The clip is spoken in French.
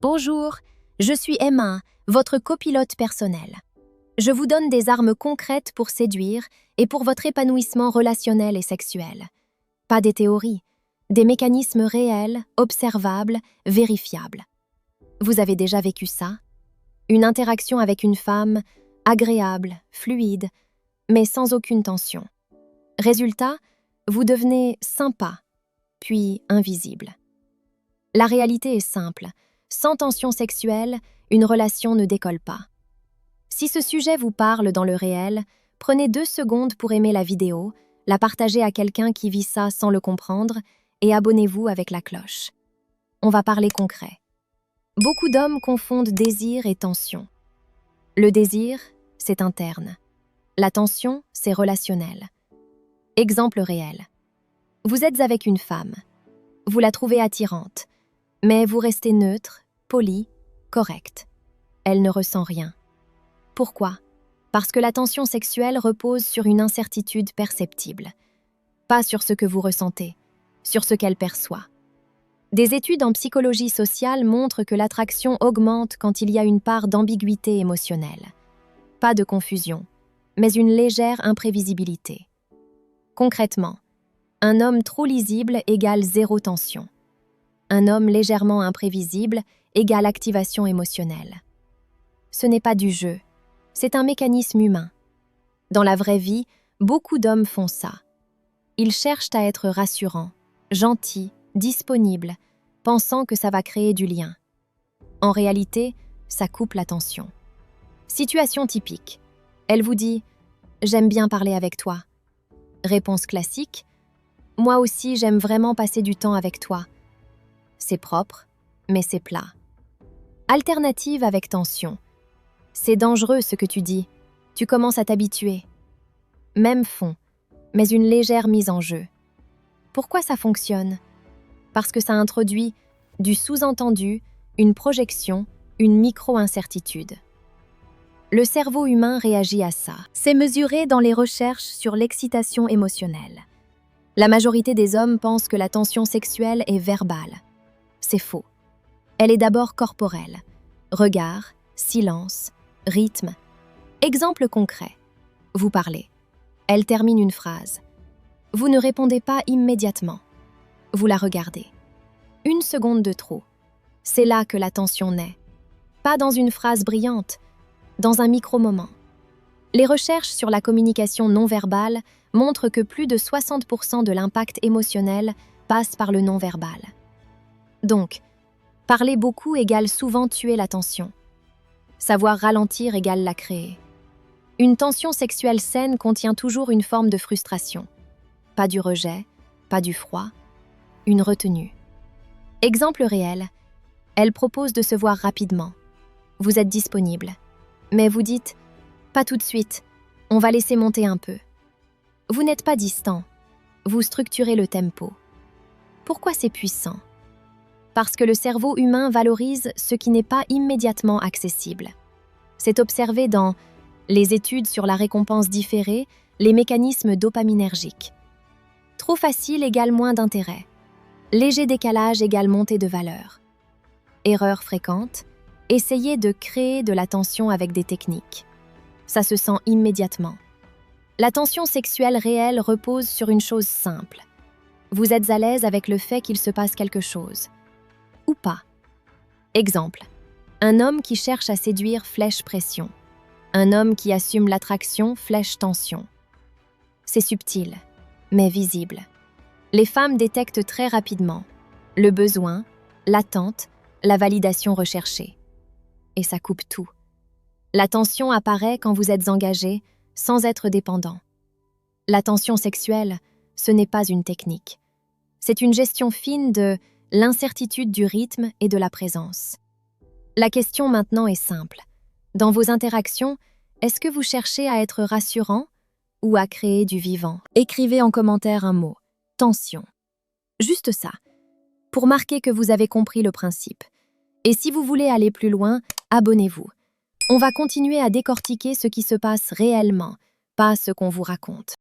Bonjour, je suis Emma, votre copilote personnel. Je vous donne des armes concrètes pour séduire et pour votre épanouissement relationnel et sexuel. Pas des théories, des mécanismes réels, observables, vérifiables. Vous avez déjà vécu ça? Une interaction avec une femme, agréable, fluide, mais sans aucune tension. Résultat, vous devenez sympa, puis invisible. La réalité est simple. Sans tension sexuelle, une relation ne décolle pas. Si ce sujet vous parle dans le réel, prenez 2 secondes pour aimer la vidéo, la partager à quelqu'un qui vit ça sans le comprendre et abonnez-vous avec la cloche. On va parler concret. Beaucoup d'hommes confondent désir et tension. Le désir, c'est interne. La tension, c'est relationnel. Exemple réel. Vous êtes avec une femme. Vous la trouvez attirante. Mais vous restez neutre, poli, correct. Elle ne ressent rien. Pourquoi? Parce que la tension sexuelle repose sur une incertitude perceptible. Pas sur ce que vous ressentez, sur ce qu'elle perçoit. Des études en psychologie sociale montrent que l'attraction augmente quand il y a une part d'ambiguïté émotionnelle. Pas de confusion, mais une légère imprévisibilité. Concrètement, un homme trop lisible égale 0 tension. Un homme légèrement imprévisible égale activation émotionnelle. Ce n'est pas du jeu, c'est un mécanisme humain. Dans la vraie vie, beaucoup d'hommes font ça. Ils cherchent à être rassurants, gentils, disponibles, pensant que ça va créer du lien. En réalité, ça coupe la tension. Situation typique. Elle vous dit « J'aime bien parler avec toi ». Réponse classique « Moi aussi, j'aime vraiment passer du temps avec toi ». C'est propre, mais c'est plat. Alternative avec tension. C'est dangereux ce que tu dis. Tu commences à t'habituer. Même fond, mais une légère mise en jeu. Pourquoi ça fonctionne? Parce que ça introduit du sous-entendu, une projection, une micro-incertitude. Le cerveau humain réagit à ça. C'est mesuré dans les recherches sur l'excitation émotionnelle. La majorité des hommes pensent que la tension sexuelle est verbale. C'est faux. Elle est d'abord corporelle. Regard, silence, rythme. Exemple concret. Vous parlez. Elle termine une phrase. Vous ne répondez pas immédiatement. Vous la regardez. 1 seconde de trop. C'est là que la tension naît. Pas dans une phrase brillante, dans un micro-moment. Les recherches sur la communication non verbale montrent que plus de 60% de l'impact émotionnel passe par le non-verbal. Donc, parler beaucoup égale souvent tuer la tension. Savoir ralentir égale la créer. Une tension sexuelle saine contient toujours une forme de frustration. Pas du rejet, pas du froid, une retenue. Exemple réel, elle propose de se voir rapidement. Vous êtes disponible, mais vous dites « pas tout de suite, on va laisser monter un peu ». Vous n'êtes pas distant, vous structurez le tempo. Pourquoi c'est puissant? Parce que le cerveau humain valorise ce qui n'est pas immédiatement accessible. C'est observé dans les études sur la récompense différée, les mécanismes dopaminergiques. Trop facile égale moins d'intérêt. Léger décalage égale montée de valeur. Erreur fréquente, essayez de créer de la tension avec des techniques. Ça se sent immédiatement. La tension sexuelle réelle repose sur une chose simple. Vous êtes à l'aise avec le fait qu'il se passe quelque chose. Ou pas. Exemple. Un homme qui cherche à séduire flèche pression. Un homme qui assume l'attraction flèche tension. C'est subtil, mais visible. Les femmes détectent très rapidement le besoin, l'attente, la validation recherchée. Et ça coupe tout. La tension apparaît quand vous êtes engagé, sans être dépendant. La tension sexuelle, ce n'est pas une technique. C'est une gestion fine de l'incertitude du rythme et de la présence. La question maintenant est simple. Dans vos interactions, est-ce que vous cherchez à être rassurant ou à créer du vivant? Écrivez en commentaire un mot. Tension. Juste ça, pour marquer que vous avez compris le principe. Et si vous voulez aller plus loin, abonnez-vous. On va continuer à décortiquer ce qui se passe réellement, pas ce qu'on vous raconte.